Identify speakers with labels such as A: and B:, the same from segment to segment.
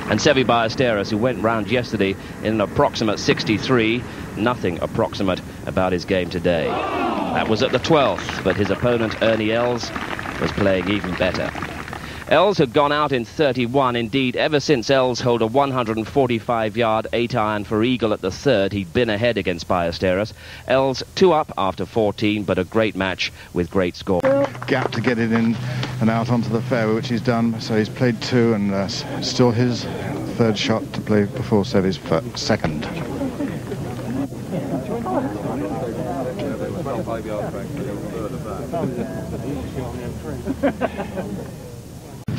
A: And Seve Ballesteros, who went round yesterday in an approximate 63, nothing approximate about his game today. That was at the 12th, but his opponent, Ernie Els, was playing even better. Els had gone out in 31. Indeed, ever since Els held a 145-yard 8-iron for eagle at the 3rd, he'd been ahead against Ballesteros. Els 2 up after 14, but a great match with great score.
B: Gap to get it in and out onto the fairway, which he's done. So he's played 2 and still his 3rd shot to play before Seve's 2nd.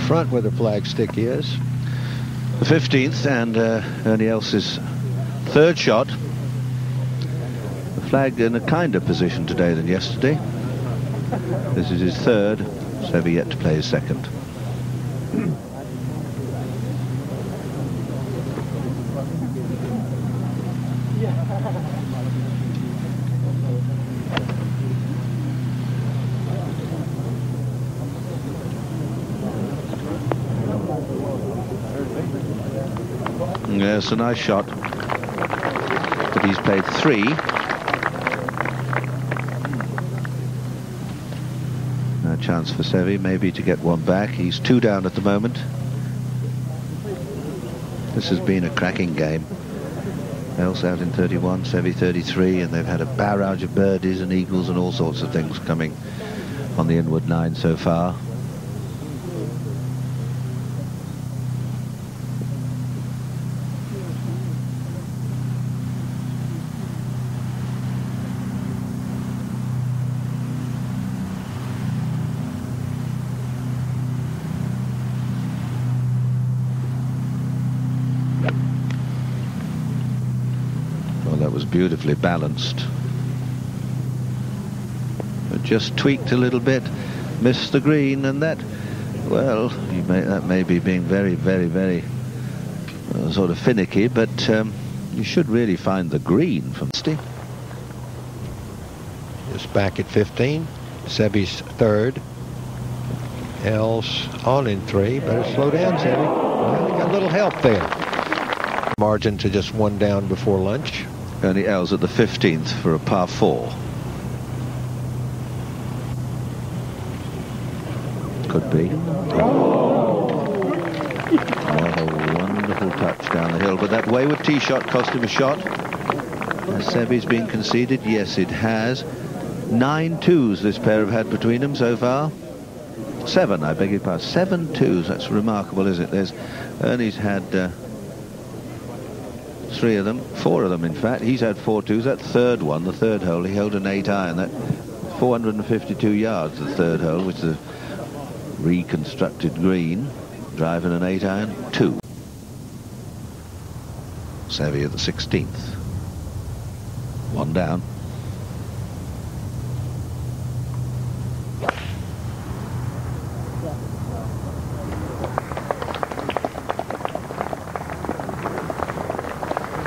C: Front where the flag stick is.
D: The 15th and Ernie Els' 3rd shot. The flag in a kinder position today than yesterday. This is his 3rd. Seve yet to play his 2nd. Yes, a nice shot, but he's played 3. No chance for Seve maybe to get one back. He's 2 down at the moment. This has been a cracking game. Els out in 31, Seve 33, and they've had a barrage of birdies and eagles and all sorts of things coming on the inward 9 so far. Was beautifully balanced, but just tweaked a little bit, missed the green, and that, well, that may be being very, very, very sort of finicky, but you should really find the green from Steve.
C: Just back at 15, Seve's 3rd. Els on in 3. Better slow down, Seve. Well, got a little help there. Margin to just 1 down before lunch.
D: Ernie Els at the 15th for a par 4. Could be. Oh, a wonderful touch down the hill, but that wayward tee shot cost him a shot. Has Seve's been conceded? Yes, it has. 9 twos this pair have had between them so far. 7, I beg your pardon. 7 twos. That's remarkable, isn't it? Ernie's had 3 of them, 4 of them in fact. He's had 4 twos. That 3rd one, the 3rd hole, he held an 8-iron. That 452 yards, the 3rd hole, which is a reconstructed green, driving an 8-iron 2. Seve at the 16th. 1 down.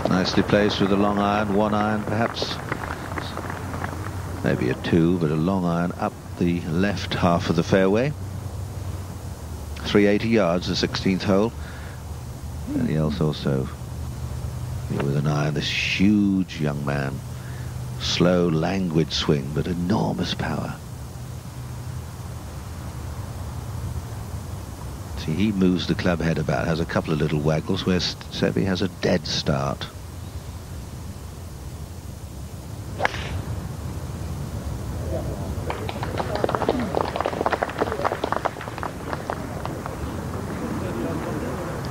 D: Nicely placed with a long iron, 1 iron perhaps, maybe a 2, but a long iron up the left half of the fairway. 380 yards, the 16th hole. And he also with an iron, this huge young man, slow, languid swing, but enormous power. See, he moves the club head about, has a couple of little waggles, where Seve has a dead start.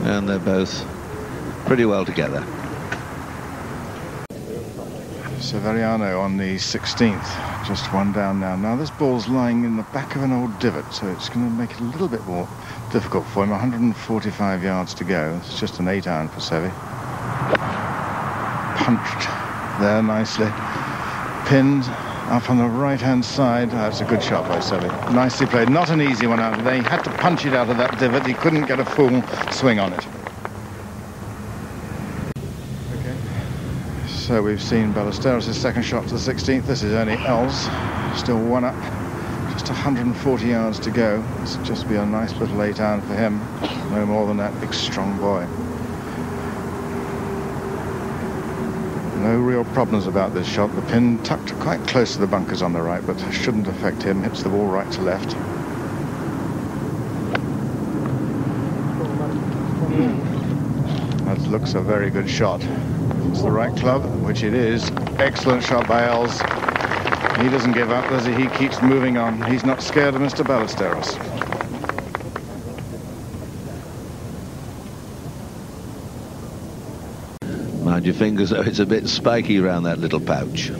D: And they're both pretty well together.
B: Severiano on the 16th, just 1 down now. Now this ball's lying in the back of an old divot, so it's going to make it a little bit more difficult for him. 145 yards to go. It's just an 8-iron for Seve. Punched there nicely. Pinned up on the right-hand side. That's a good shot by Seve. Nicely played. Not an easy one out of there. He had to punch it out of that divot. He couldn't get a full swing on it. Okay. So we've seen Ballesteros' 2nd shot to the 16th. This is Ernie Els. Still 1 up. Just 140 yards to go. This will just be a nice little 8-iron for him. No more than that. Big, strong boy. No real problems about this shot. The pin tucked quite close to the bunkers on the right, but shouldn't affect him. Hits the ball right to left. That looks a very good shot. It's the right club, which it is. Excellent shot by Els. He doesn't give up, does he? He keeps moving on. He's not scared of Mr. Ballesteros.
D: Mind your fingers, though, it's a bit spiky around that little pouch.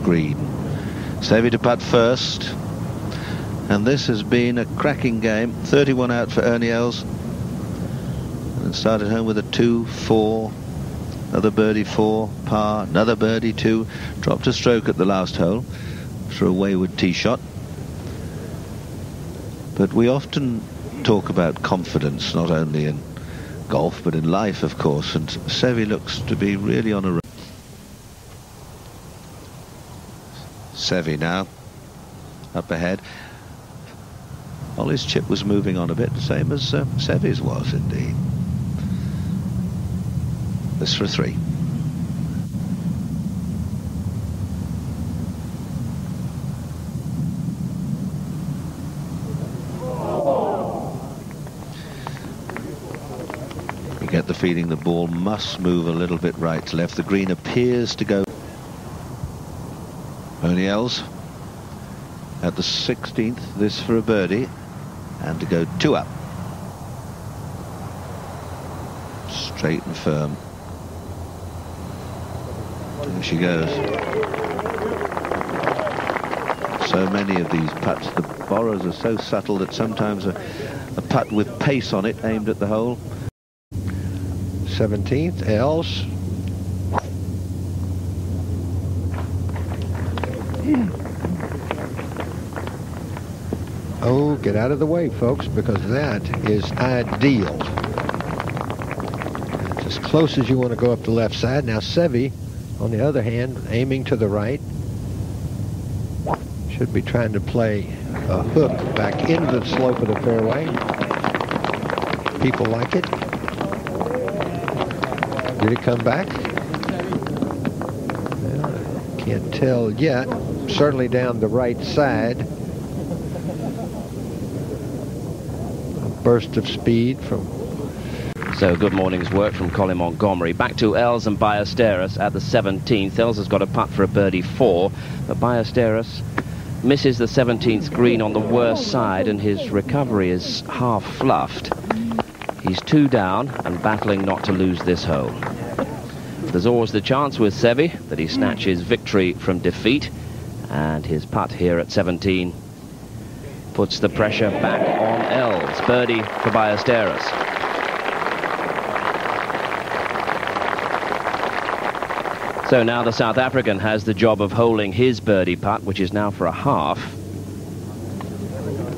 D: Green. Seve to putt first, and this has been a cracking game. 31 out for Ernie Els, and it started home with a 2-4, another birdie 4, par, another birdie 2, dropped a stroke at the last hole for a wayward tee shot. But we often talk about confidence, not only in golf but in life, of course, and Seve looks to be really on a roll. Seve now up ahead. Ollie's chip was moving on a bit, the same as Seve's was indeed. This for a 3. You get the feeling the ball must move a little bit right to left. The green appears to go. Ernie Els at the 16th, this for a birdie, and to go 2 up. Straight and firm. There she goes. So many of these putts, the borrows are so subtle that sometimes a putt with pace on it aimed at the hole.
C: 17th, Els. Oh, get out of the way, folks, because that is ideal. It's as close as you want to go up the left side. Now Seve, on the other hand, aiming to the right, should be trying to play a hook back into the slope of the fairway. People like it. Did it come back? Well, I can't tell yet. Certainly down the right side. Burst of speed from.
A: So good morning's work from Colin Montgomery. Back to Els and Ballesteros at the 17th. Els has got a putt for a birdie 4, but Ballesteros misses the 17th green on the worst side, and his recovery is half fluffed. He's 2 down and battling not to lose this hole. There's always the chance with Seve that he snatches victory from defeat, and his putt here at 17 puts the pressure back on Els. Birdie for Ballesteros. So now the South African has the job of holding his birdie putt, which is now for a half.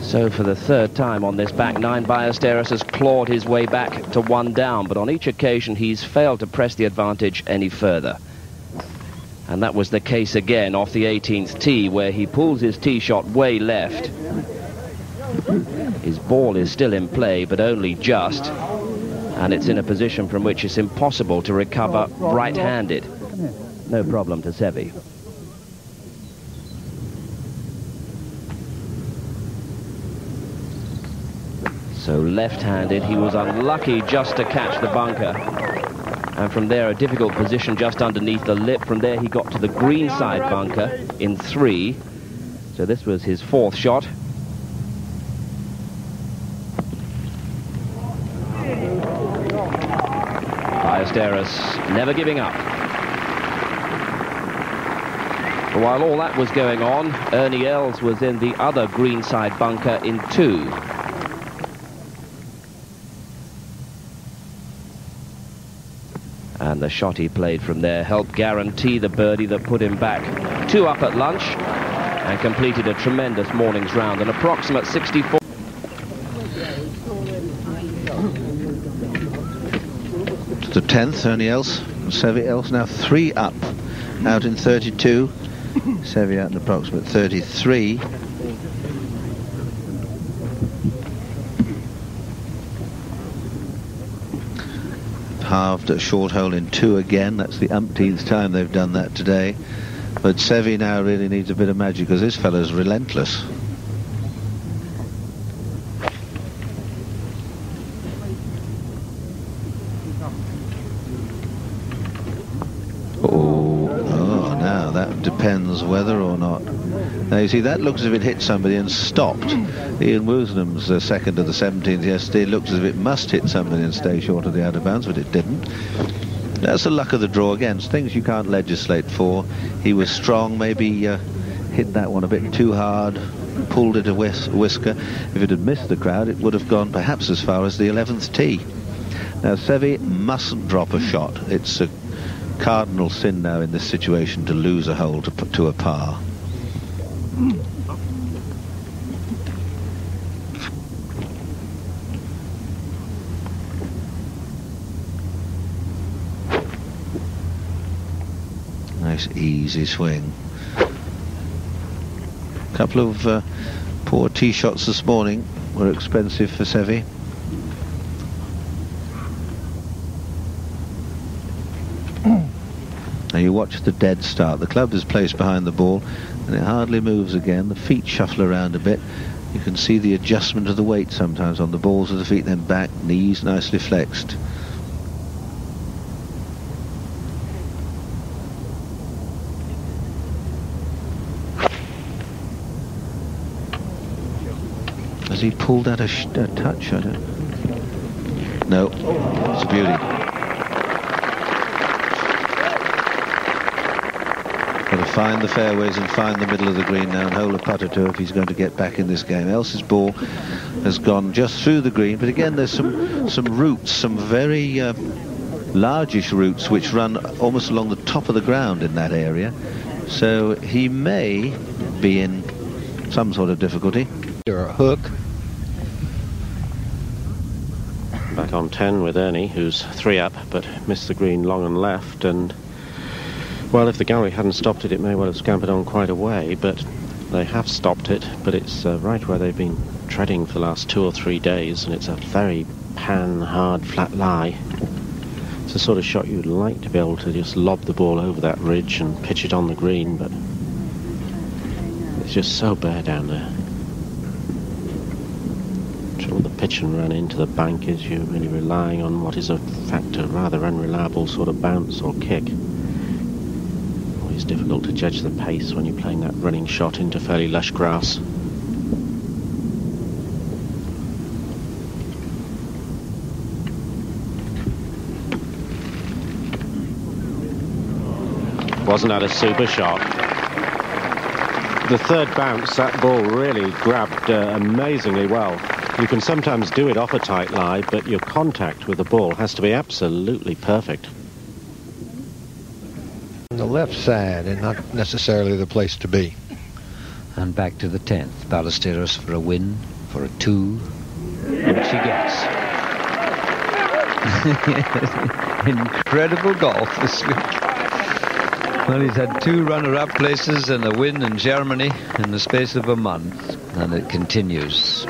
A: So for the 3rd time on this back 9, Ballesteros has clawed his way back to 1 down, but on each occasion he's failed to press the advantage any further. And that was the case again off the 18th tee, where he pulls his tee shot way left. His ball is still in play, but only just, and it's in a position from which it's impossible to recover right-handed. No problem to Seve. So left-handed, he was unlucky just to catch the bunker. And from there, a difficult position just underneath the lip. From there, he got to the green side bunker in 3. So this was his 4th shot. Ballesteros never giving up. But while all that was going on, Ernie Els was in the other green side bunker in 2. And the shot he played from there helped guarantee the birdie that put him back 2 up at lunch and completed a tremendous morning's round. An approximate 64.
D: The 10th, Ernie Els. Seve Els now 3 up, out in 32. Seve at an approximate 33. Halved a short hole in 2 again. That's the umpteenth time they've done that today. But Seve now really needs a bit of magic because this fellow's relentless. Oh, now that depends whether or not. Now you see, that looks as if it hit somebody and stopped. Ian Woosnam's second of the 17th yesterday. It looks as if it must hit somebody and stay short of the out of bounds, but it didn't. That's the luck of the draw again. It's things you can't legislate for. He was strong, maybe hit that one a bit too hard, pulled it a whisker. If it had missed the crowd, it would have gone perhaps as far as the 11th tee. Now Seve mustn't drop a shot. It's a cardinal sin now in this situation to lose a hole to a par. Nice easy swing. A couple of poor tee shots this morning were expensive for Seve. Now you watch the dead start. The club is placed behind the ball and it hardly moves again. The feet shuffle around a bit. You can see the adjustment of the weight sometimes on the balls of the feet, then back, knees nicely flexed. Has he pulled out a touch? I don't. No, it's a beauty. Got to find the fairways and find the middle of the green now and hole a putt or two if he's going to get back in this game. Els's ball has gone just through the green, but again there's some roots, some very largish roots which run almost along the top of the ground in that area. So he may be in some sort of difficulty.
C: Or a hook.
A: Back on 10 with Ernie, who's 3 up but missed the green long and left, and well, if the gallery hadn't stopped it, it may well have scampered on quite a way, but they have stopped it, but it's right where they've been treading for the last 2 or 3 days, and it's a very hard, flat lie. It's the sort of shot you'd like to be able to just lob the ball over that ridge and pitch it on the green, but it's just so bare down there. Trouble the pitch and run into the bank is you're really relying on what is in fact a rather unreliable sort of bounce or kick. It's difficult to judge the pace when you're playing that running shot into fairly lush grass. Wasn't that a super shot? The third bounce, that ball really grabbed amazingly well. You can sometimes do it off a tight lie, but your contact with the ball has to be absolutely perfect.
C: The left side and not necessarily the place to be.
E: And back to the 10th. Ballesteros for a win, for a 2, which he gets. Incredible golf this week. Well, he's had 2 runner-up places and a win in Germany in the space of a month, and it continues.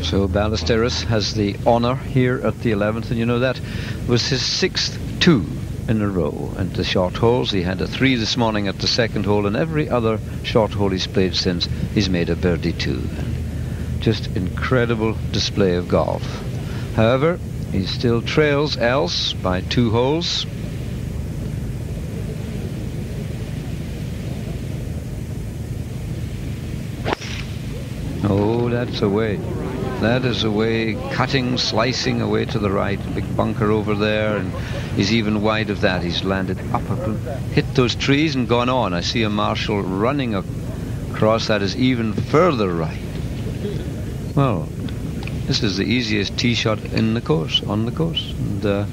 E: So Ballesteros has the honour here at the 11th, and you know that was his 6th 2 in a row. And the short holes, he had a 3 this morning at the 2nd hole, and every other short hole he's played since, he's made a birdie 2. And just incredible display of golf. However, he still trails Els by 2 holes. Oh, that's away. That is away, cutting, slicing away to the right. Big bunker over there, and he's even wide of that. He's landed up, hit those trees and gone on. I see a Marshall running across. That is even further right. Well, this is the easiest tee shot in the course, on the course. And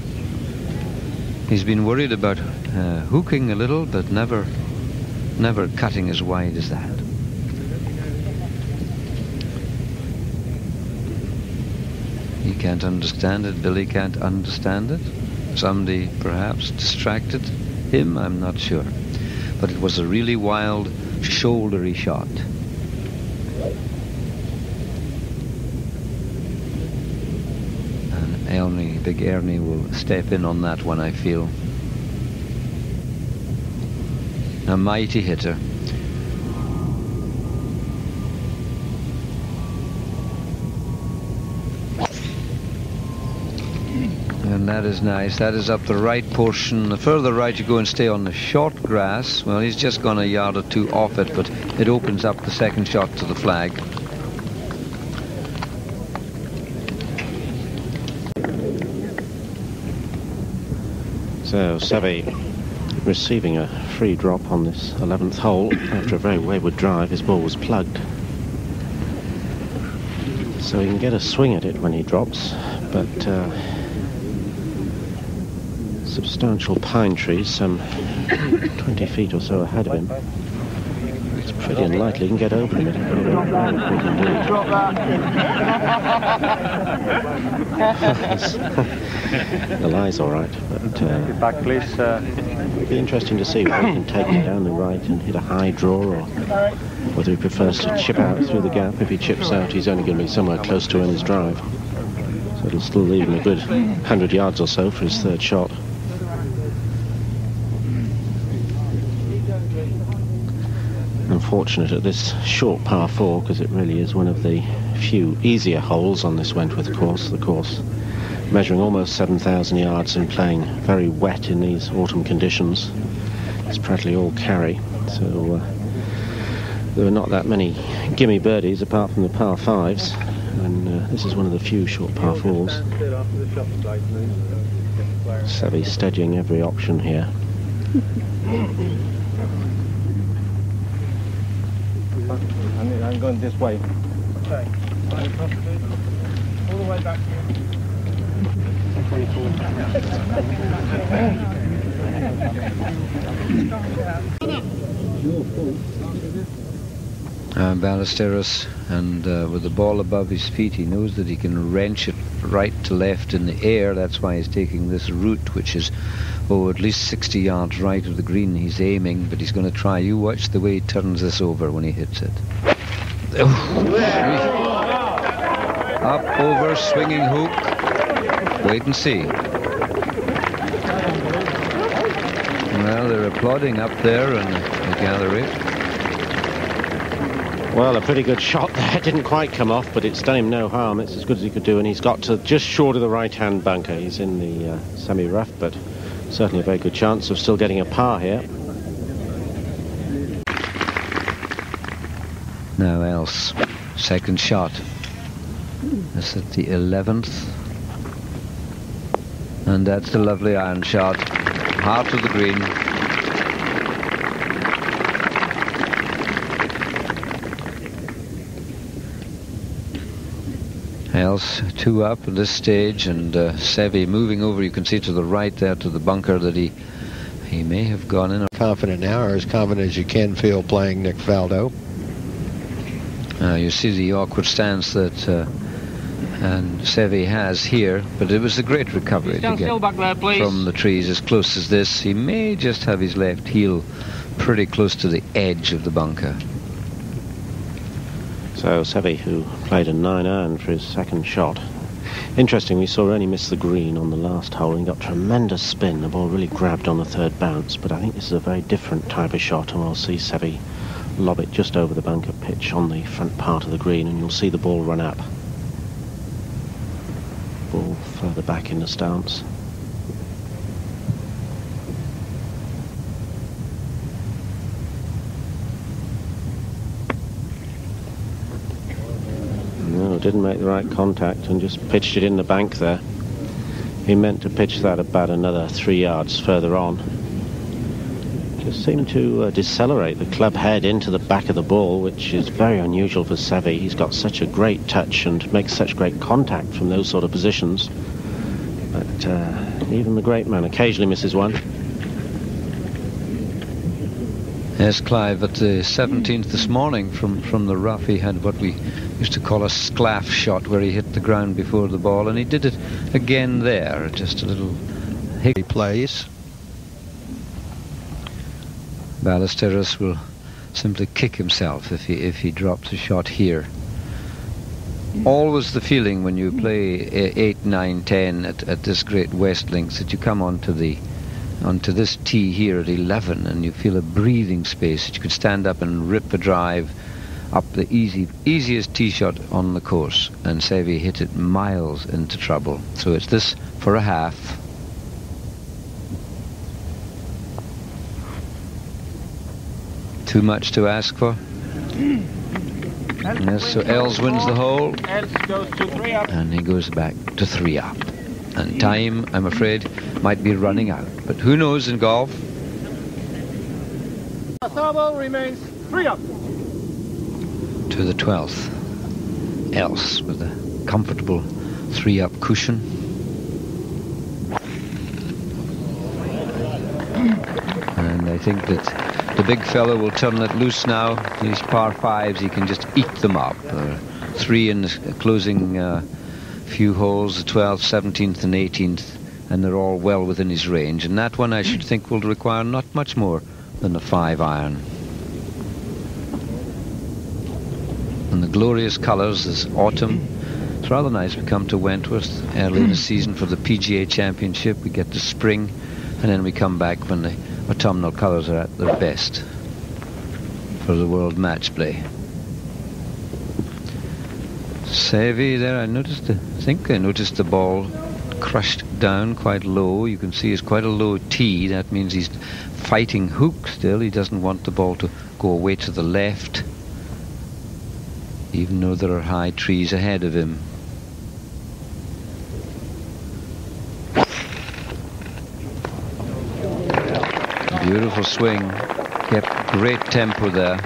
E: he's been worried about hooking a little, but never cutting as wide as that. He can't understand it. Billy can't understand it. Somebody perhaps distracted him, I'm not sure. But it was a really wild, shouldery shot. And Ernie, big Ernie, will step in on that one, I feel. A mighty hitter. And that is nice. That is up the right portion. The further right you go and stay on the short grass. Well, he's just gone a yard or two off it, but it opens up the second shot to the flag.
F: So Seve receiving a free drop on this 11th hole after a very wayward drive. His ball was plugged, so he can get a swing at it when he drops, but substantial pine trees some 20 feet or so ahead of him. It's pretty unlikely he can get over them. The lie's all right, but
G: back, please.
F: It'll be interesting to see whether he can take it down the right and hit a high draw, or whether he prefers to chip out through the gap. If he chips out, he's only going to be somewhere close to Ernie's drive, so it'll still leave him a good 100 yards or so for his third shot. Unfortunate at this short par 4, because it really is one of the few easier holes on this Wentworth course. The course measuring almost 7,000 yards and playing very wet in these autumn conditions. It's practically all carry, so there are not that many gimme birdies apart from the par 5s, and this is one of the few short par 4s. Seve steadying every option here.
G: I'm going this way. Okay. All the way back here.
E: Ballesteros, and with the ball above his feet, he knows that he can wrench it right to left in the air. That's why he's taking this route, which is at least 60 yards right of the green. He's aiming, but he's going to try. You watch the way he turns this over when he hits it. Up, over, swinging hook. Wait and see. Well, they're applauding up there in the gallery.
F: Well, a pretty good shot there. Didn't quite come off, but it's done him no harm. It's as good as he could do, and he's got to just short of the right-hand bunker. He's in the semi-rough, but certainly a very good chance of still getting a par here.
E: Now Els, second shot. That's at the 11th. And that's the lovely iron shot. Heart of the green. Els 2 up at this stage, and Seve moving over. You can see to the right there to the bunker that he may have gone in.
C: Confident now, or as confident as you can feel playing Nick Faldo.
E: You see the awkward stance that and Seve has here, but it was a great recovery to get
G: back there,
E: from the trees as close as this. He may just have his left heel pretty close to the edge of the bunker.
F: So Seve, who played a 9-iron for his second shot. Interesting, we saw Ernie miss the green on the last hole and got tremendous spin. The ball really grabbed on the third bounce, but I think this is a very different type of shot, and we'll see Seve lob it just over the bunker pitch on the front part of the green, and you'll see the ball run up. Ball further back in the stance. No, didn't make the right contact and just pitched it in the bank there. He meant to pitch that about another 3 yards further on. Just seemed to decelerate the club head into the back of the ball, which is very unusual for Seve. He's got such a great touch and makes such great contact from those sort of positions. But even the great man occasionally misses one.
E: Yes, Clive, at the 17th this morning from the rough, he had what we used to call a sclaff shot, where he hit the ground before the ball, and he did it again there. Just a little
C: He plays.
E: Ballesteros will simply kick himself if he drops a shot here. Always the feeling when you play 8, 9, 10 at this great West Links that you come onto this tee here at 11 and you feel a breathing space that you could stand up and rip a drive up the easiest tee shot on the course, and Seve hit it miles into trouble. So it's this for a half. Too much to ask for. Yes, so Els wins the hole.
G: Els goes to 3 up.
E: And he goes back to 3 up. And time, I'm afraid, might be running out. But who knows in golf?
G: Olazabal remains 3 up.
E: To the 12th. Els with a comfortable 3 up cushion. And I think that the big fellow will turn it loose now. These par 5s, he can just eat them up. 3 in the closing few holes, the 12th, 17th and 18th, and they're all well within his range. And that one I should think will require not much more than a 5 iron. And the glorious colours this autumn. It's rather nice. We come to Wentworth early in the season for the PGA Championship. We get to spring, and then we come back when the autumnal colours are at their best for the World Match Play. Seve there, I think I noticed the ball crushed down quite low. You can see it's quite a low tee. That means he's fighting hook still. He doesn't want the ball to go away to the left, even though there are high trees ahead of him. Beautiful swing, kept great tempo there,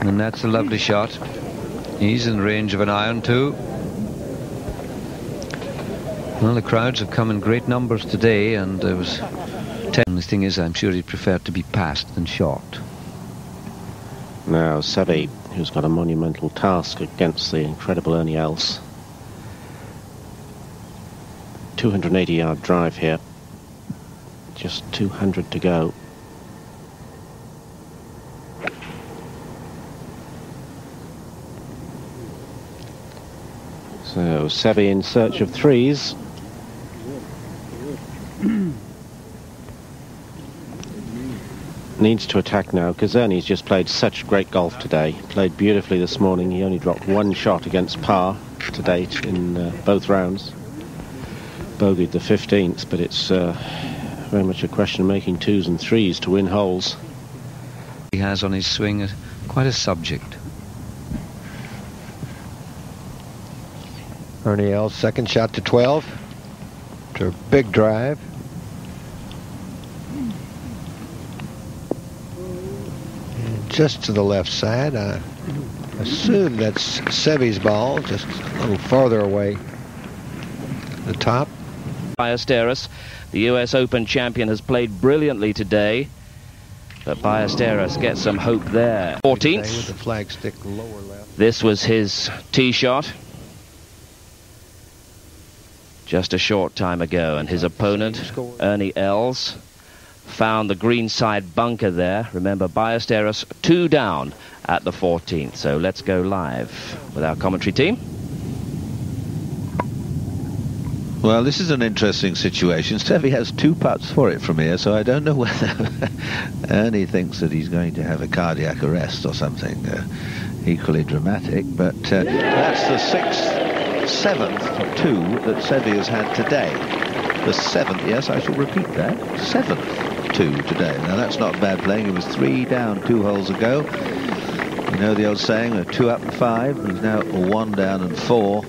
E: and that's a lovely shot. He's in range of an iron too. Well, the crowds have come in great numbers today, and there was 10. The thing is, I'm sure he'd prefer to be passed than shot.
F: Now Seve, who's got a monumental task against the incredible Ernie Els. 280-yard drive here. Just 200 to go. So Seve in search of 3s. Needs to attack now because Ernie's just played such great golf today. Played beautifully this morning. He only dropped 1 shot against par to date in both rounds. Bogeyed the 15th, but it's very much a question of making 2s and 3s to win holes.
E: He has on his swing quite a subject.
C: Ernie Els, second shot to 12. To a big drive. And just to the left side. I assume that's Seve's ball, just a little farther away. The top.
A: Ballesteros, the US Open champion, has played brilliantly today, but Ballesteros gets some hope there. 14th.
C: With the flag stick lower left.
A: This was his tee shot just a short time ago, and his opponent, Ernie Els, found the greenside bunker there. Remember, Ballesteros 2 down at the 14th. So let's go live with our commentary team.
D: Well, this is an interesting situation. Seve has 2 putts for it from here, so I don't know whether Ernie thinks that he's going to have a cardiac arrest or something equally dramatic. But that's the 7th 2 that Seve has had today. The 7th, yes, I shall repeat that, 7th 2 today. Now, that's not bad playing. He was 3 down 2 holes ago. You know the old saying, 2 up and 5. He's now 1 down and 4.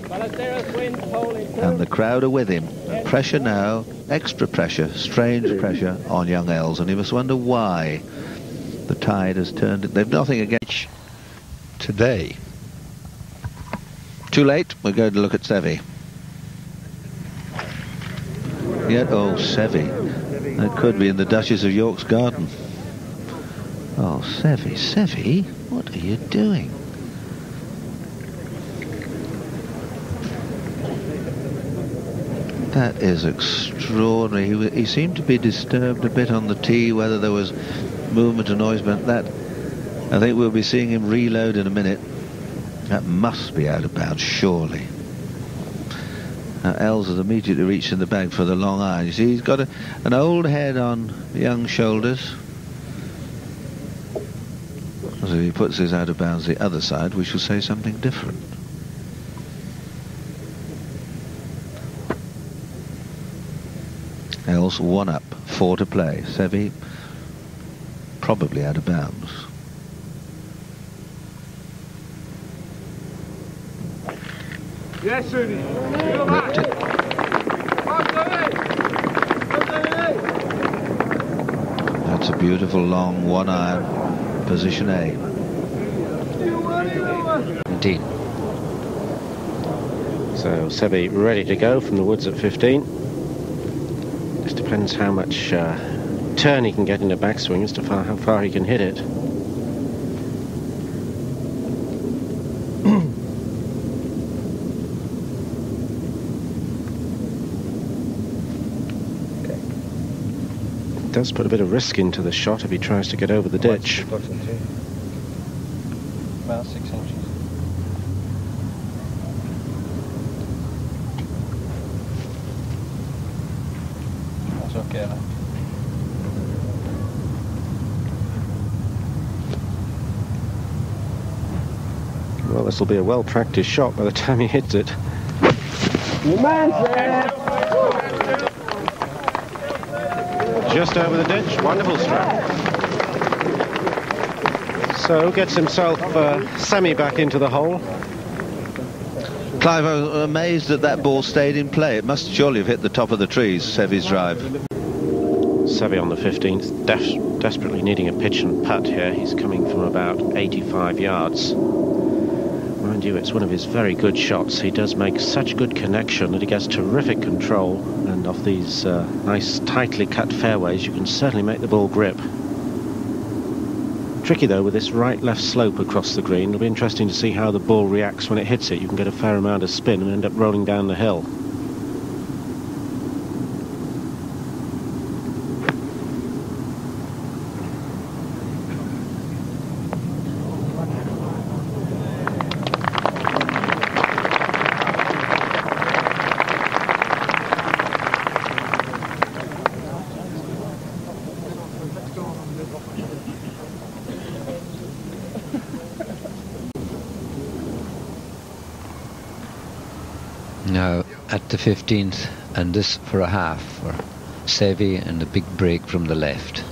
D: And the crowd are with him. Pressure now, extra pressure, strange pressure on young Els, and he must wonder why the tide has turned. They've nothing against
C: Today.
D: Too late. We're going to look at Seve. Yet, oh, Seve. That could be in the Duchess of York's garden. Oh, Seve, what are you doing? That is extraordinary. He seemed to be disturbed a bit on the tee, whether there was movement or noise, but that, I think we'll be seeing him reload in a minute. That must be out of bounds, surely. Now, Els has immediately reached in the bag for the long iron. You see, he's got an old head on young shoulders. So if he puts his out of bounds the other side, we shall say something different. Els 1 up, 4 to play. Seve probably out of bounds.
G: Yes, Sunny.
D: Ripped it. That's a beautiful long 1 iron, position A.
E: Indeed.
F: So Seve ready to go from the woods at 15. Just depends how much turn he can get in the backswing as to how far he can hit it. Does put a bit of risk into the shot if he tries to get over the ditch.
E: About 6 inches. That's okay.
F: Well, this will be a well-practiced shot by the time he hits it. Just over the ditch, wonderful stroke. So gets himself semi back into the hole.
D: Clive, I was amazed that that ball stayed in play. It must surely have hit the top of the trees, Seve's drive.
F: Seve on the 15th, desperately needing a pitch and putt here. He's coming from about 85 yards. Mind you, it's one of his very good shots. He does make such good connection that he gets terrific control, and off these nice tightly cut fairways you can certainly make the ball grip. Tricky though with this right-left slope across the green. It'll be interesting to see how the ball reacts when it hits it. You can get a fair amount of spin and end up rolling down the hill.
E: Now at the 15th, and this for a half for Seve, and a big break from the left.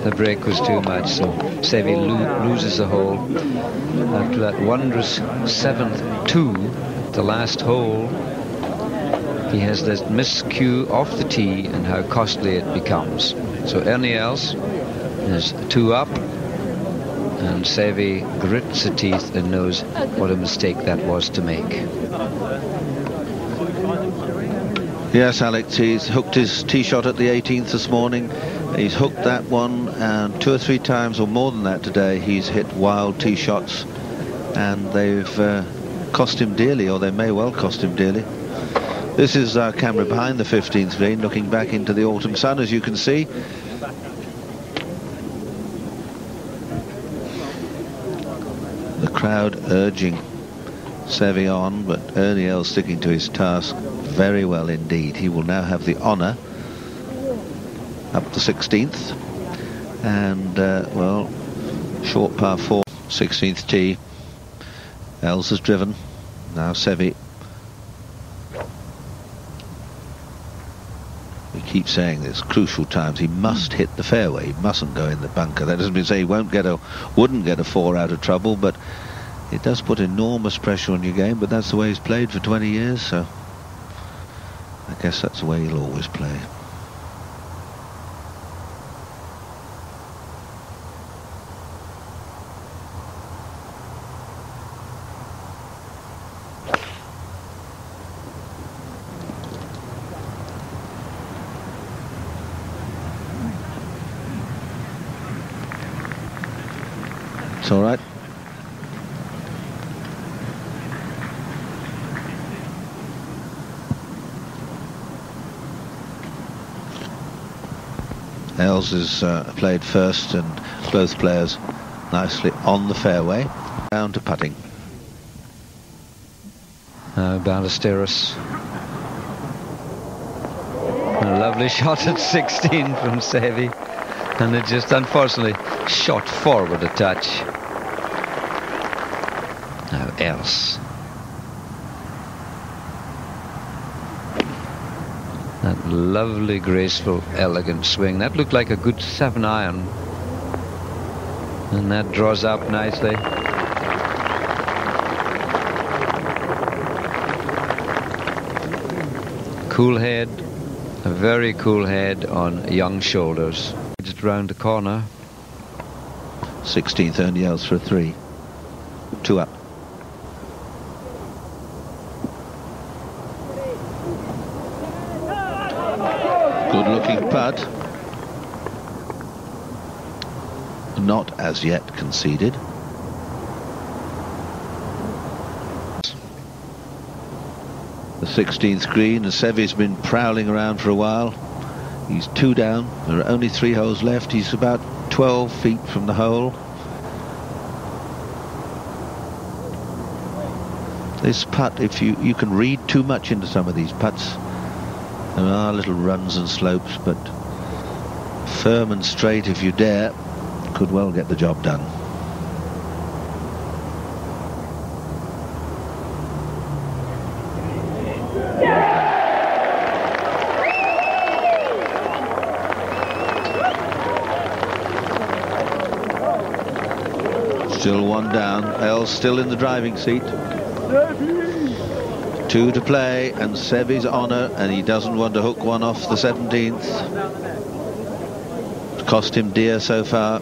E: The break was too much, so Seve loses the hole. After that wondrous 7th-2, the last hole, he has this miscue off the tee and how costly it becomes. So Ernie Els is 2 up, and Seve grits the teeth and knows what a mistake that was to make.
D: Yes, Alex, he's hooked his tee shot at the 18th this morning. He's hooked that one, and 2 or 3 times or more than that today he's hit wild tee shots, and they've cost him dearly, or they may well cost him dearly. This is our camera behind the 15th green, looking back into the autumn sun, as you can see. The crowd urging Seve on, but Ernie Els sticking to his task very well indeed. He will now have the honour up the 16th, and well, short par 4, 16th tee. Els has driven. Now Seve. We keep saying this, crucial times. He must hit the fairway. He mustn't go in the bunker. That doesn't mean to say he wouldn't get a 4 out of trouble, but it does put enormous pressure on your game. But that's the way he's played for 20 years, so I guess that's the way he'll always play. It's all right. Els is played first, and both players nicely on the fairway. Down to putting.
E: Ballesteros. A lovely shot at 16 from Seve, and it just unfortunately shot forward a touch. Now Els. That lovely, graceful, elegant swing. That looked like a good 7-iron. And that draws up nicely. Cool head. A very cool head on young shoulders. Just round the corner.
D: 16th, Ernie Els for a 3. 2 up. Good-looking putt. Not as yet conceded. The 16th green, and Seve's been prowling around for a while. He's 2 down. There are only 3 holes left. He's about 12 feet from the hole. This putt, if you can read too much into some of these putts. There are little runs and slopes, but firm and straight if you dare, could well get the job done. Still 1 down. Els still in the driving seat. 2 to play, and Seve's honour, and he doesn't want to hook one off the 17th. It's cost him dear so far.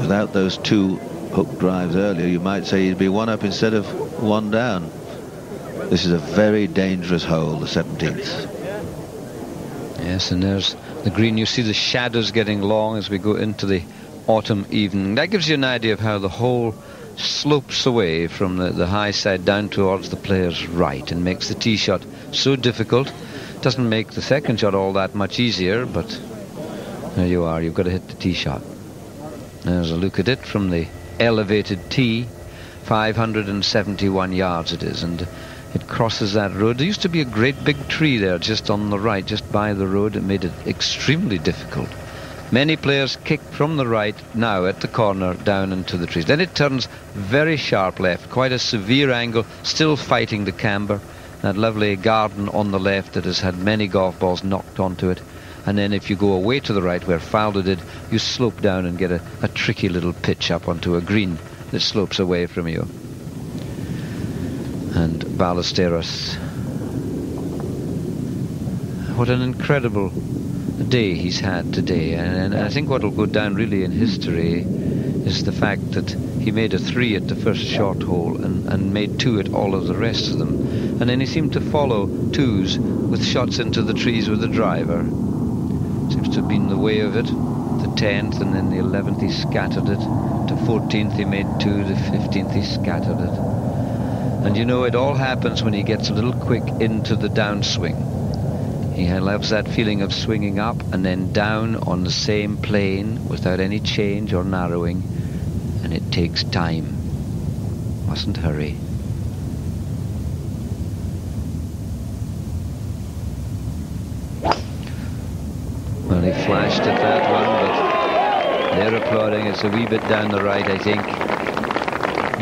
D: Without those 2 hook drives earlier, you might say he'd be 1 up instead of 1 down. This is a very dangerous hole, the 17th.
E: Yes, and there's the green. You see the shadows getting long as we go into the autumn evening. That gives you an idea of how the hole slopes away from the high side down towards the player's right, and makes the tee shot so difficult. Doesn't make the second shot all that much easier, but there you are. You've got to hit the tee shot. There's a look at it from the elevated tee. 571 yards it is, and it crosses that road. There used to be a great big tree there just on the right, just by the road. It made it extremely difficult. Many players kick from the right now at the corner down into the trees. Then it turns very sharp left, quite a severe angle, still fighting the camber. That lovely garden on the left that has had many golf balls knocked onto it. And then if you go away to the right where Fowler did, you slope down and get a tricky little pitch up onto a green that slopes away from you. And Ballesteros. What an incredible day he's had today, and I think what will go down really in history is the fact that he made a 3 at the first short hole and made 2 at all of the rest of them, and then he seemed to follow 2s with shots into the trees with the driver. Seems to have been the way of it. The 10th, and then the 11th he scattered it. The 14th he made 2, the 15th he scattered it. And you know, it all happens when he gets a little quick into the downswing. He loves that feeling of swinging up and then down on the same plane without any change or narrowing, and it takes time. Mustn't hurry. Well, he flashed at that one, but they're applauding. It's a wee bit down the right, I think.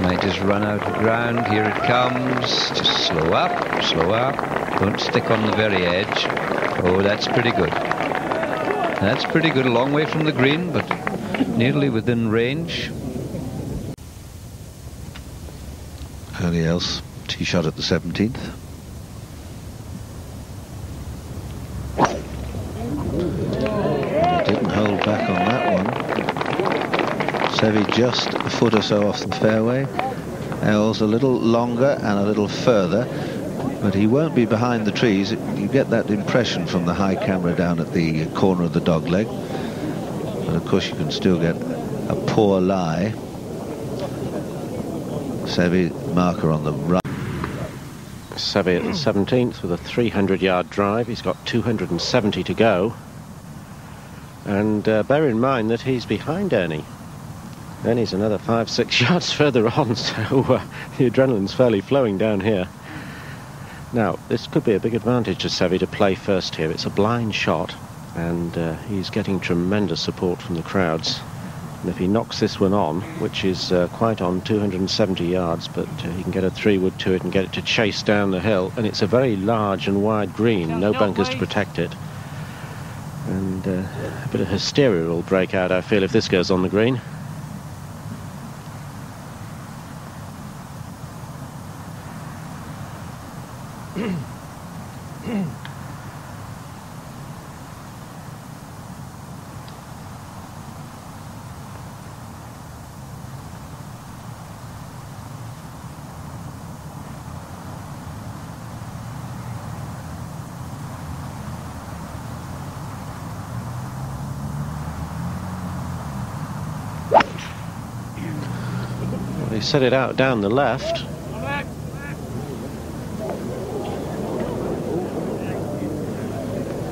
E: Might just run out of ground. Here it comes. Just slow up, slow up. Don't stick on the very edge. Oh, that's pretty good. That's pretty good. A long way from the green, but nearly within range.
D: Ernie Els, tee shot at the 17th. Didn't hold back on that one. Seve just a foot or so off the fairway. Els a little longer and a little further, but he won't be behind the trees. You get that impression from the high camera down at the corner of the dogleg. But of course you can still get a poor lie. Seve marker on the right.
F: Seve at the 17th with a 300-yard drive. He's got 270 to go. And bear in mind that he's behind Ernie. Ernie's another 5-6 yards further on, so the adrenaline's fairly flowing down here. Now, this could be a big advantage to Seve to play first here. It's a blind shot, and he's getting tremendous support from the crowds. And if he knocks this one on, which is quite on, 270 yards, but he can get a 3-wood to it and get it to chase down the hill. And it's a very large and wide green, no bunkers to protect it. And a bit of hysteria will break out, I feel, if this goes on the green. He set it out down the left.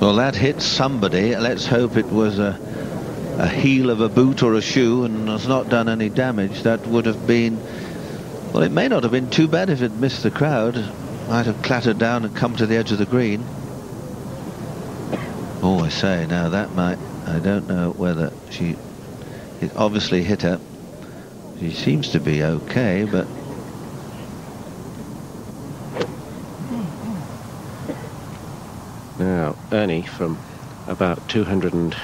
D: Well, that hit somebody. Let's hope it was a heel of a boot or a shoe and has not done any damage. That would have been, well, it may not have been too bad if it missed the crowd. Might have clattered down and come to the edge of the green. Oh, I say, now that might, I don't know whether it obviously hit her. She seems to be okay, but
F: now Ernie from about 200 and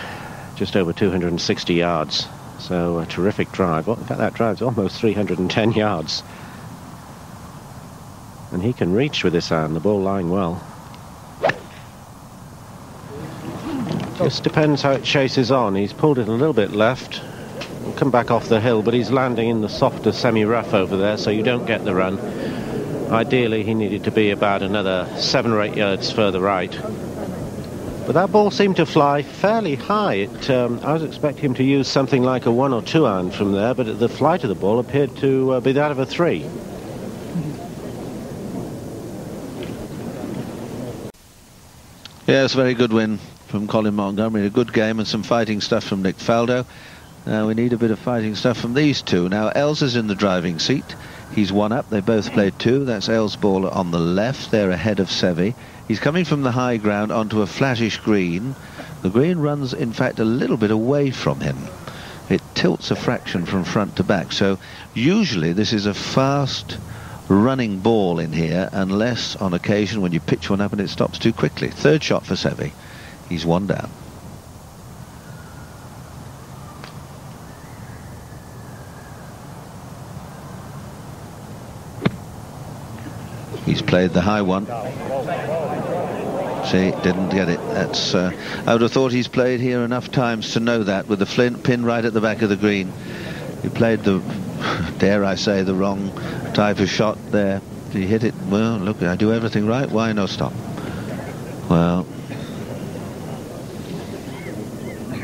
F: just over 260 yards, so a terrific drive. Well, in fact, that drive's almost 310 yards, and he can reach with this iron, the ball lying well. Just depends how it chases on. He's pulled it a little bit left, come back off the hill, but he's landing in the softer semi-rough over there, so you don't get the run. Ideally he needed to be about another 7 or 8 yards further right, but that ball seemed to fly fairly high. I was expecting him to use something like a 1 or 2 iron from there, but the flight of the ball appeared to be that of a 3.
D: Yes, very good win from Colin Montgomery. A good game and some fighting stuff from Nick Faldo. Now we need a bit of fighting stuff from these two. Now Els is in the driving seat. He's 1 up. They both played 2. That's Els' ball on the left. They're ahead of Seve. He's coming from the high ground onto a flattish green. The green runs, in fact, a little bit away from him. It tilts a fraction from front to back. So usually this is a fast running ball in here, unless on occasion when you pitch one up and it stops too quickly. Third shot for Seve. He's 1 down. He's played the high one. See, didn't get it. That's. I would have thought he's played here enough times to know that, with the flint pin right at the back of the green. He played the, dare I say, the wrong type of shot there. He hit it. Well, look, I do everything right. Why no stop? Well,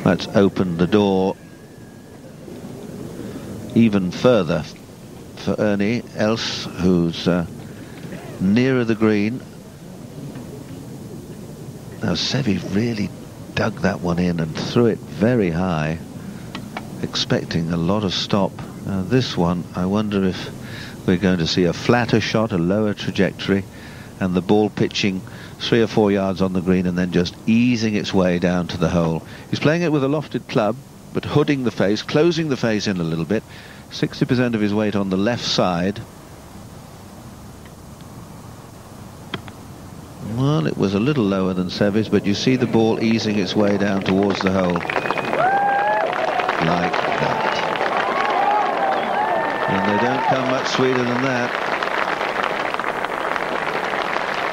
D: that's opened the door even further for Ernie Els, who's nearer the green. Now Seve really dug that one in and threw it very high, expecting a lot of stop. Now this one, I wonder if we're going to see a flatter shot, a lower trajectory, and the ball pitching 3 or 4 yards on the green and then just easing its way down to the hole. He's playing it with a lofted club, but hooding the face, closing the face in a little bit. 60% of his weight on the left side. Well, it was a little lower than Seve's, but you see the ball easing its way down towards the hole. Like that. And they don't come much sweeter than that.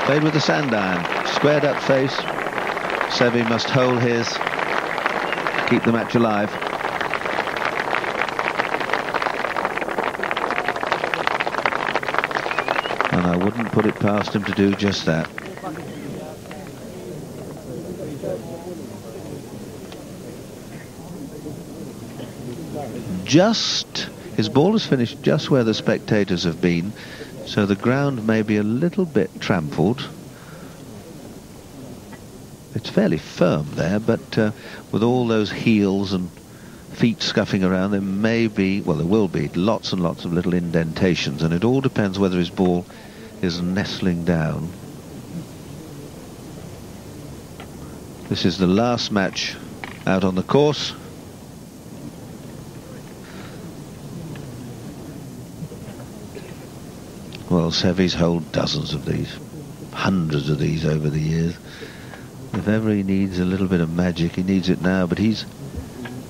D: Played with the sand iron. Squared up face. Seve must hold his. Keep the match alive. And I wouldn't put it past him to do just that. his ball has finished just where the spectators have been, so the ground may be a little bit trampled. It's fairly firm there, but with all those heels and feet scuffing around, there may be, well, there will be lots and lots of little indentations, and it all depends whether his ball is nestling down. This is the last match out on the course. Well, Seve's held dozens of these, hundreds of these over the years. If ever he needs a little bit of magic, he needs it now, but he's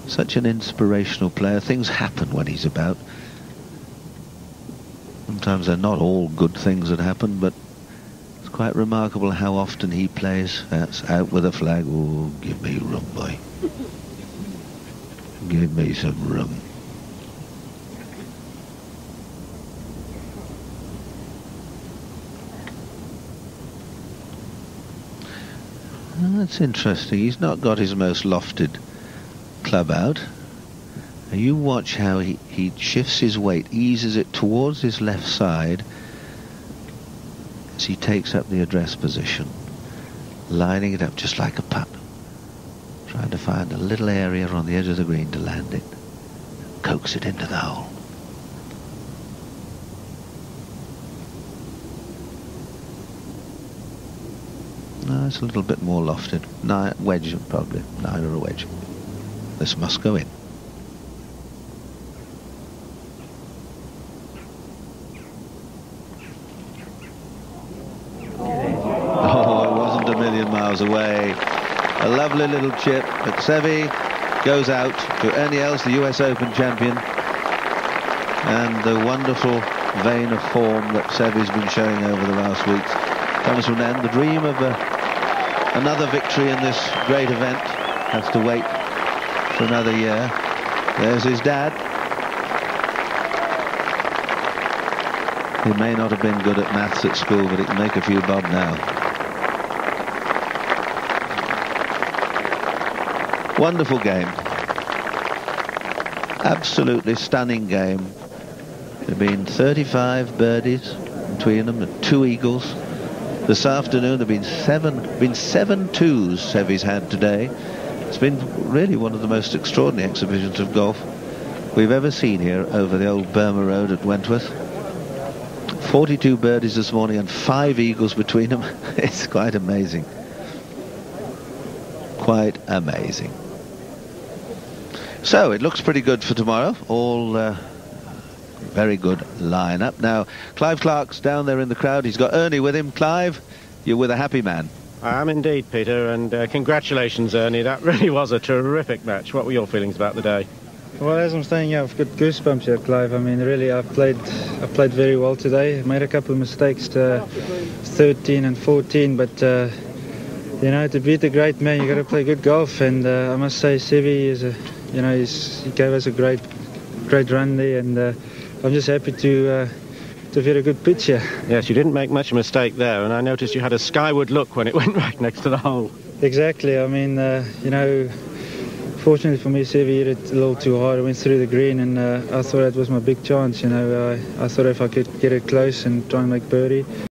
D: such an inspirational player. Things happen when he's about. Sometimes they're not all good things that happen, but it's quite remarkable how often he plays. That's out with a flag. Oh, give me rum, boy. Give me some rum. That's interesting. He's not got his most lofted club out. Now you watch how he shifts his weight, eases it towards his left side as he takes up the address position, lining it up just like a putt, trying to find a little area on the edge of the green to land it, coax it into the hole. No, it's a little bit more lofted. Wedge, probably. Neither a wedge. This must go in. Oh, it wasn't a million miles away. A lovely little chip, but Seve goes out to Ernie Els, the US Open champion, and the wonderful vein of form that Seve's been showing over the last weeks comes to an end. The dream of another victory in this great event has to wait for another year. There's his dad. He may not have been good at maths at school, but he can make a few bob now. Wonderful game. Absolutely stunning game. There have been 35 birdies between them and 2 eagles. This afternoon there have been seven twos Seve's had today. It's been really one of the most extraordinary exhibitions of golf we've ever seen here over the old Burma Road at Wentworth. 42 birdies this morning and 5 eagles between them. It's quite amazing. Quite amazing. So it looks pretty good for tomorrow. All very good lineup. Now, Clive Clark's down there in the crowd. He's got Ernie with him. Clive, you're with a happy man.
F: I am indeed, Peter, and congratulations, Ernie. That really was a terrific match. What were your feelings about the day?
H: Well, as I'm saying, yeah, I've got goosebumps here, Clive. I mean, really, I played very well today. I made a couple of mistakes, 13 and 14, but you know, to beat a great man, you got to play good golf. And I must say, Seve is he gave us a great run there, and I'm just happy to have hit a good pitch here.
F: Yes, you didn't make much mistake there, and I noticed you had a skyward look when it went right next to the hole.
H: Exactly. I mean, you know, fortunately for me, Seve hit it a little too hard. I went through the green, and I thought that was my big chance. You know, I thought if I could get it close and try and make birdie.